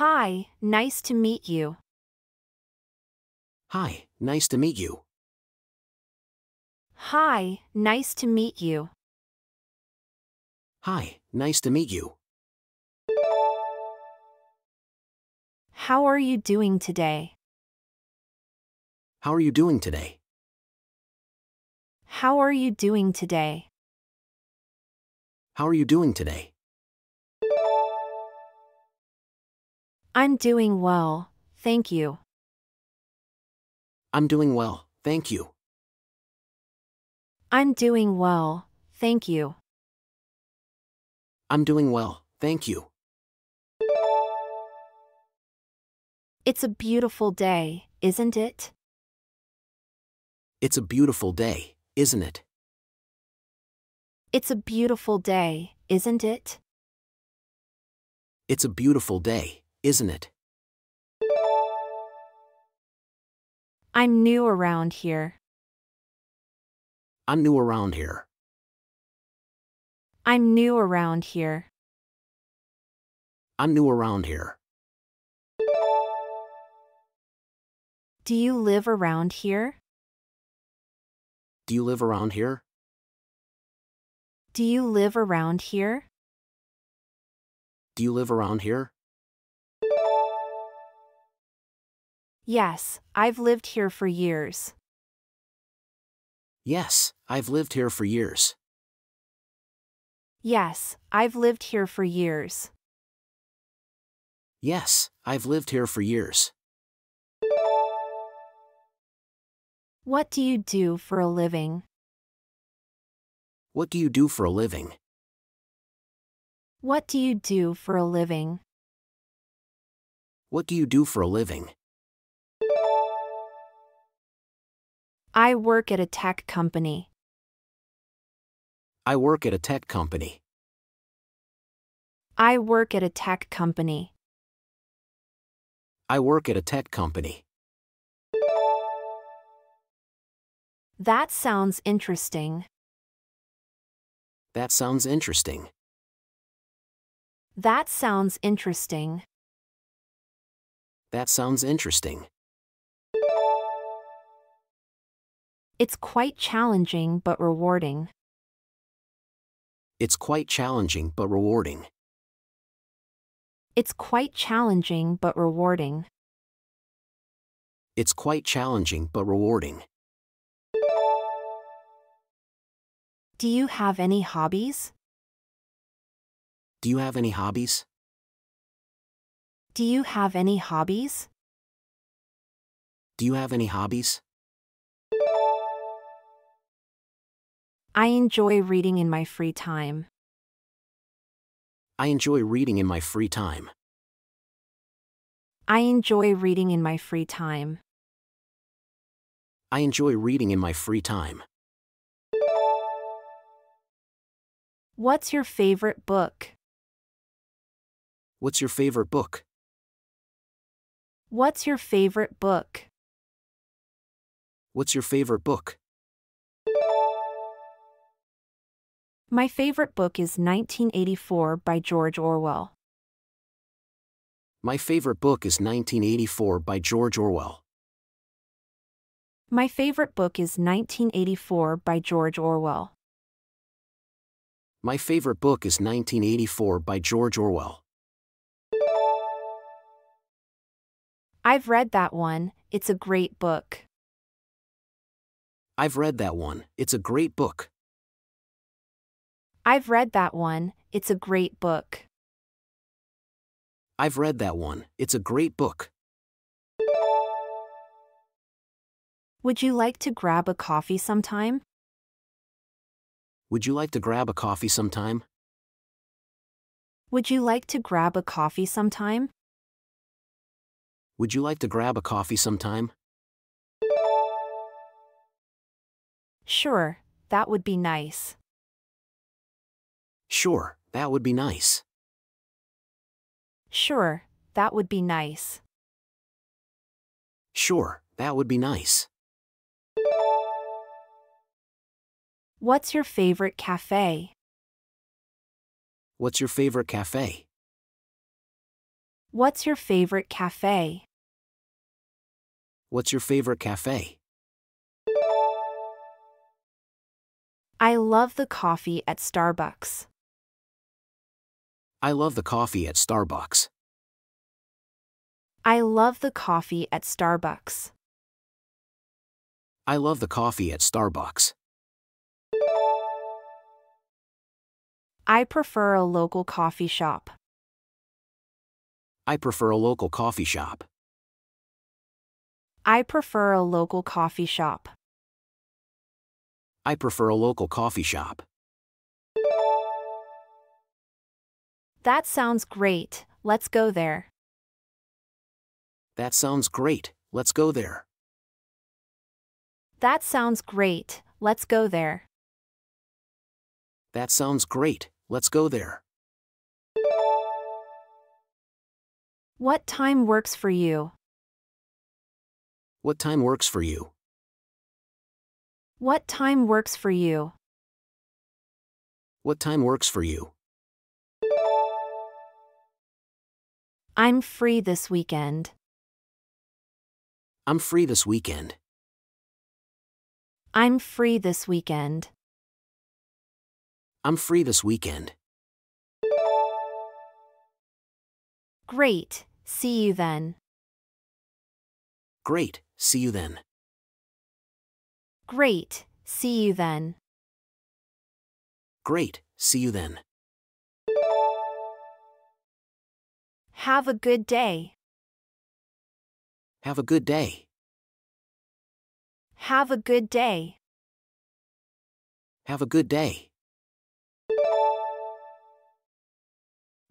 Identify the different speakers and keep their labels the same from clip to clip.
Speaker 1: Hi, nice to meet you.
Speaker 2: Hi, nice to meet you.
Speaker 1: Hi, nice to meet you.
Speaker 2: Hi, nice to meet you.
Speaker 1: How are you doing today?
Speaker 2: How are you doing today?
Speaker 1: How are you doing today?
Speaker 2: How are you doing today?
Speaker 1: I'm doing well, thank you.
Speaker 2: I'm doing well, thank you.
Speaker 1: I'm doing well, thank you.
Speaker 2: I'm doing well, thank you.
Speaker 1: It's a beautiful day, isn't it?
Speaker 2: It's a beautiful day, isn't it?
Speaker 1: It's a beautiful day, isn't it?
Speaker 2: It's a beautiful day, isn't it?
Speaker 1: I'm new around here.
Speaker 2: I'm new around here.
Speaker 1: I'm new around here.
Speaker 2: I'm new around here.
Speaker 1: Do you live around here?
Speaker 2: Do you live around here?
Speaker 1: Do you live around here?
Speaker 2: Do you live around here?
Speaker 1: Yes, I've lived here for years.
Speaker 2: Yes, I've lived here for years.
Speaker 1: Yes, I've lived here for years.
Speaker 2: Yes, I've lived here for years.
Speaker 1: What do you do for a living?
Speaker 2: What do you do for a living?
Speaker 1: What do you do for a living?
Speaker 2: What do you do for a living?
Speaker 1: I work at a tech company.
Speaker 2: I work at a tech company.
Speaker 1: I work at a tech company.
Speaker 2: I work at a tech company.
Speaker 1: That sounds interesting.
Speaker 2: That sounds interesting.
Speaker 1: That sounds interesting.
Speaker 2: That sounds interesting.
Speaker 1: It's quite challenging but rewarding.
Speaker 2: It's quite challenging but rewarding.
Speaker 1: It's quite challenging but rewarding.
Speaker 2: It's quite challenging but rewarding.
Speaker 1: Do you have any hobbies?
Speaker 2: Do you have any hobbies?
Speaker 1: Do you have any hobbies?
Speaker 2: Do you have any hobbies?
Speaker 1: I enjoy reading in my free time.
Speaker 2: I enjoy reading in my free time.
Speaker 1: I enjoy reading in my free time.
Speaker 2: I enjoy reading in my free time.
Speaker 1: What's your favorite book?
Speaker 2: What's your favorite book?
Speaker 1: What's your favorite book?
Speaker 2: What's your favorite book?
Speaker 1: My favorite book is 1984 by George Orwell.
Speaker 2: My favorite book is 1984 by George Orwell.
Speaker 1: My favorite book is 1984 by George Orwell.
Speaker 2: My favorite book is 1984 by George Orwell.
Speaker 1: I've read that one, it's a great book.
Speaker 2: I've read that one, it's a great book.
Speaker 1: I've read that one, it's a great book.
Speaker 2: I've read that one, it's a great book.
Speaker 1: Would you like to grab a coffee sometime?
Speaker 2: Would you like to grab a coffee sometime?
Speaker 1: Would you like to grab a coffee sometime?
Speaker 2: Would you like to grab a coffee sometime?
Speaker 1: Sure, that would be nice.
Speaker 2: Sure, that would be nice.
Speaker 1: Sure, that would be nice.
Speaker 2: Sure, that would be nice.
Speaker 1: What's your favorite cafe?
Speaker 2: What's your favorite cafe?
Speaker 1: What's your favorite cafe?
Speaker 2: What's your favorite cafe?
Speaker 1: I love the coffee at Starbucks.
Speaker 2: I love the coffee at Starbucks.
Speaker 1: I love the coffee at Starbucks.
Speaker 2: I love the coffee at Starbucks.
Speaker 1: I prefer a local coffee shop.
Speaker 2: I prefer a local coffee shop.
Speaker 1: I prefer a local coffee shop.
Speaker 2: I prefer a local coffee shop.
Speaker 1: That sounds great, let's go there.
Speaker 2: That sounds great, let's go there.
Speaker 1: That sounds great, let's go there.
Speaker 2: That sounds great, let's go there.
Speaker 1: What time works for you?
Speaker 2: What time works for you?
Speaker 1: What time works for you?
Speaker 2: What time works for you?
Speaker 1: I'm free this weekend.
Speaker 2: I'm free this weekend.
Speaker 1: I'm free this weekend.
Speaker 2: I'm free this weekend.
Speaker 1: Great, see you then.
Speaker 2: Great, see you then.
Speaker 1: Great, see you then.
Speaker 2: Great, see you then.
Speaker 1: Have a good day.
Speaker 2: Have a good day.
Speaker 1: Have a good day.
Speaker 2: Have a good day.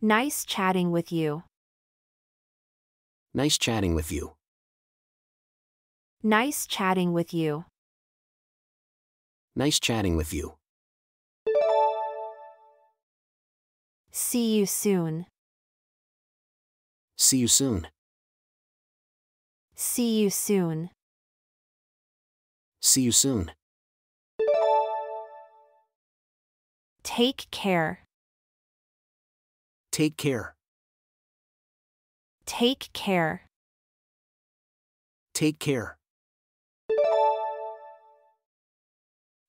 Speaker 1: Nice chatting with you.
Speaker 2: Nice chatting with you.
Speaker 1: Nice chatting with you.
Speaker 2: Nice chatting with you.
Speaker 1: See you soon.
Speaker 2: See you soon.
Speaker 1: See you soon.
Speaker 2: See you soon.
Speaker 1: Take care.
Speaker 2: Take care.
Speaker 1: Take care.
Speaker 2: Take care.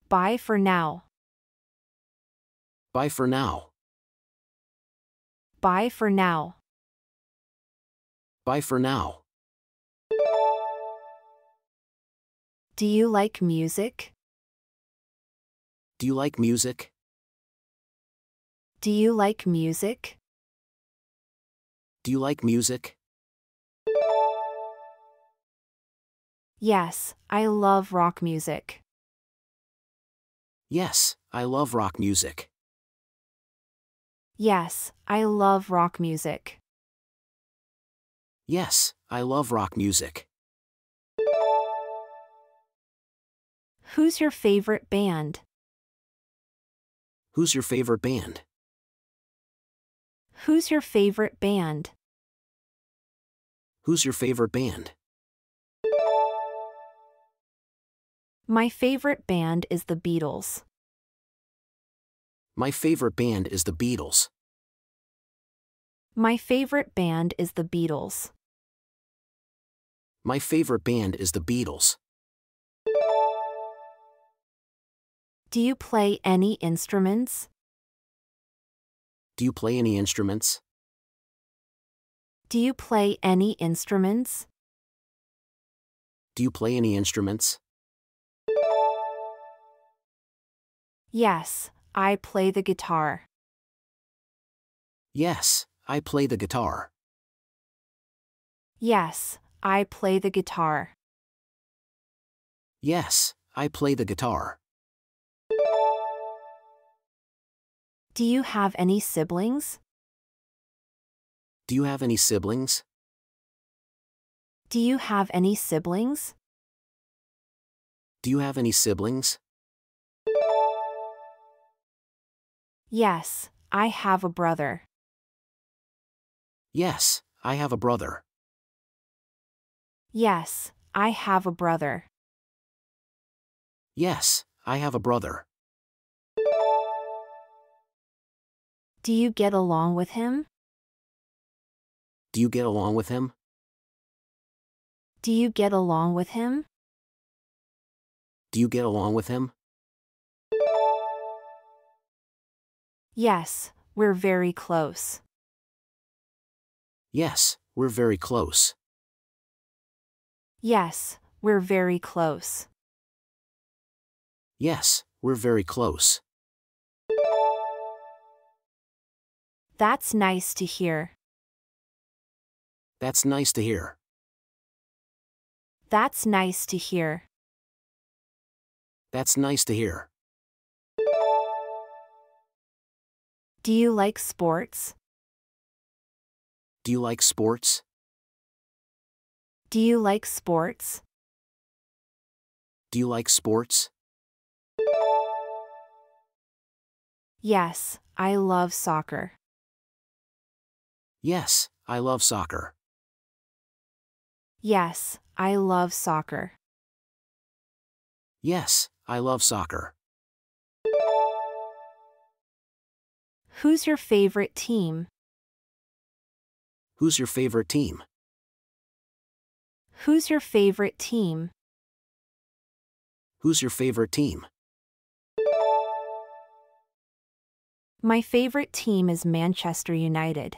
Speaker 1: Bye for now.
Speaker 2: Bye for now.
Speaker 1: Bye for now.
Speaker 2: Bye for now.
Speaker 1: Do you like music?
Speaker 2: Do you like music?
Speaker 1: Do you like music?
Speaker 2: Do you like music?
Speaker 1: Yes, I love rock music.
Speaker 2: Yes, I love rock music.
Speaker 1: Yes, I love rock music.
Speaker 2: Yes, I love rock music.
Speaker 1: Who's your favorite band?
Speaker 2: Who's your favorite band?
Speaker 1: Who's your favorite band?
Speaker 2: Who's your favorite band?
Speaker 1: My favorite band is the Beatles.
Speaker 2: My favorite band is the Beatles.
Speaker 1: My favorite band is the Beatles.
Speaker 2: My favorite band is the Beatles.
Speaker 1: Do you play any instruments?
Speaker 2: Do you play any instruments?
Speaker 1: Do you play any instruments?
Speaker 2: Do you play any instruments?
Speaker 1: Yes, I play the guitar.
Speaker 2: Yes, I play the guitar.
Speaker 1: Yes, I play the guitar.
Speaker 2: Yes, I play the guitar.
Speaker 1: Do you have any siblings?
Speaker 2: Do you have any siblings?
Speaker 1: Do you have any siblings?
Speaker 2: Do you have any siblings?
Speaker 1: Yes, I have a brother.
Speaker 2: Yes, I have a brother.
Speaker 1: Yes, I have a brother.
Speaker 2: Yes, I have a brother.
Speaker 1: Do you get along with him?
Speaker 2: Do you get along with him?
Speaker 1: Do you get along with him?
Speaker 2: Do you get along with him?
Speaker 1: Yes, we're very close.
Speaker 2: Yes, we're very close.
Speaker 1: Yes, we're very close.
Speaker 2: Yes, we're very close.
Speaker 1: That's nice to hear.
Speaker 2: That's nice to hear.
Speaker 1: That's nice to hear.
Speaker 2: That's nice to hear.
Speaker 1: Do you like sports?
Speaker 2: Do you like sports?
Speaker 1: Do you like sports?
Speaker 2: Do you like sports?
Speaker 1: Yes, I love soccer.
Speaker 2: Yes, I love soccer.
Speaker 1: Yes, I love soccer.
Speaker 2: Yes, I love soccer.
Speaker 1: Who's your favorite team?
Speaker 2: Who's your favorite team?
Speaker 1: Who's your favorite team?
Speaker 2: Who's your favorite team?
Speaker 1: My favorite team is Manchester United.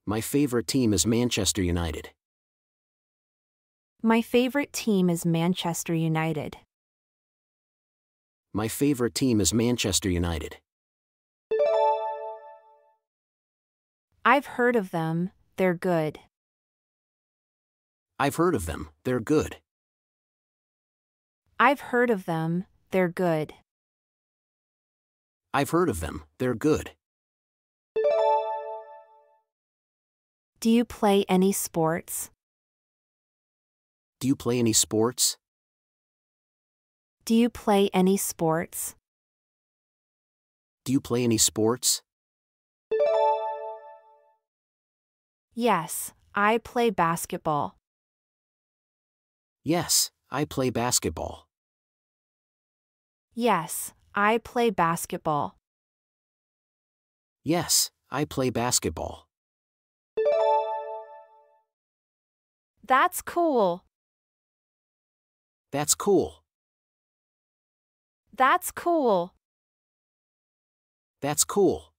Speaker 2: My favorite team is Manchester United.
Speaker 1: My favorite team is Manchester United.
Speaker 2: My favorite team is Manchester United.
Speaker 1: I've heard of them, they're good.
Speaker 2: I've heard of them, they're good.
Speaker 1: I've heard of them, they're good.
Speaker 2: I've heard of them, they're good.
Speaker 1: Do you play any sports?
Speaker 2: Do you play any sports?
Speaker 1: Do you play any sports?
Speaker 2: Do you play any sports?
Speaker 1: Yes, I play basketball.
Speaker 2: Yes, I play basketball.
Speaker 1: Yes, I play basketball.
Speaker 2: Yes, I play basketball.
Speaker 1: That's cool.
Speaker 2: That's cool.
Speaker 1: That's cool.
Speaker 2: That's cool.